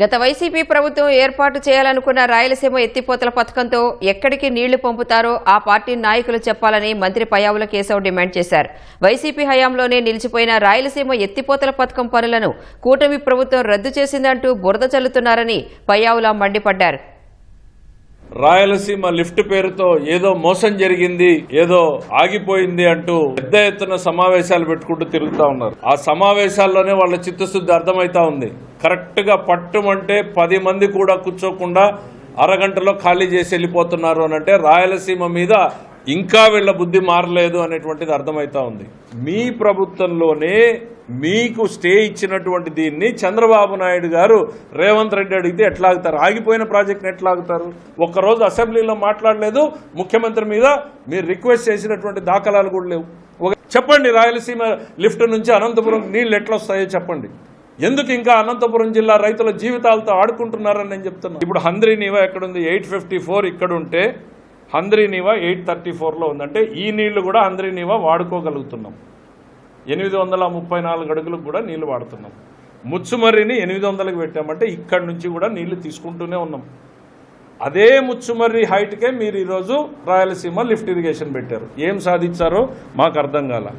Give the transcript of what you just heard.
గత వైసీపీ ప్రభుత్వం ఏర్పాటు చేయాలనుకున్న రాయలసీమ ఎత్తిపోతల పథకంతో ఎక్కడికి నీళ్లు పంపుతారో ఆ పార్టీ నాయకులు చెప్పాలని మంత్రి పయ్యావుల కేశవ్ డిమాండ్ చేశారు. వైసీపీ హయాంలోనే నిలిచిపోయిన రాయలసీమ ఎత్తిపోతల పథకం పనులను కూటమి ప్రభుత్వం రద్దు చేసిందంటూ బురద చల్లుతున్నారని పయ్యావుల మండిపడ్డారు. రాయలసీమ లిఫ్ట్ పేరుతో ఏదో మోసం జరిగింది, ఏదో ఆగిపోయింది అంటూ పెద్ద ఎత్తున సమావేశాలు పెట్టుకుంటూ తిరుగుతా ఉన్నారు. ఆ సమావేశాల్లోనే వాళ్ళ చిత్తశుద్ధి అర్థమైతా ఉంది. కరెక్ట్ గా పట్టుమంటే 10 మంది కూడా కూర్చోకుండా అరగంటలో ఖాళీ చేసి వెళ్ళిపోతున్నారు అని అంటే రాయలసీమ మీద ఇంకా వీళ్ళ బుద్ధి మారలేదు అనేటువంటిది అర్థమైతా ఉంది. మీ ప్రభుత్వంలోనే మీకు స్టే ఇచ్చినటువంటి దీన్ని చంద్రబాబు నాయుడు గారు రేవంత్ రెడ్డి అడిగితే ఎట్లా ఆగుతారు? ఆగిపోయిన ప్రాజెక్ట్ని ఎట్లా ఆగుతారు? ఒక్కరోజు అసెంబ్లీలో మాట్లాడలేదు. ముఖ్యమంత్రి మీద మీరు రిక్వెస్ట్ చేసినటువంటి దాఖలాలు కూడా లేవు. చెప్పండి, రాయలసీమ లిఫ్ట్ నుంచి అనంతపురం నీళ్ళు ఎట్లా వస్తాయో చెప్పండి. ఎందుకు ఇంకా అనంతపురం జిల్లా రైతుల జీవితాలతో ఆడుకుంటున్నారని నేను చెప్తున్నాను. ఇప్పుడు హంద్రీ నీవా ఎక్కడుంది? 854 ఇక్కడ ఉంటే హంద్రీ నీవా 834లో ఉందంటే ఈ నీళ్లు కూడా హంద్రీ నీవా వాడుకోగలుగుతున్నాం. 834 అడుగులకు కూడా నీళ్లు వాడుతున్నాం. ముచ్చుమర్రిని 800కి పెట్టామంటే ఇక్కడి నుంచి కూడా నీళ్లు తీసుకుంటూనే ఉన్నాం. అదే ముచ్చుమర్రి హైట్కే మీరు ఈరోజు రాయలసీమ లిఫ్ట్ ఇరిగేషన్ పెట్టారు. ఏం సాధించారో మాకు అర్థం కాల.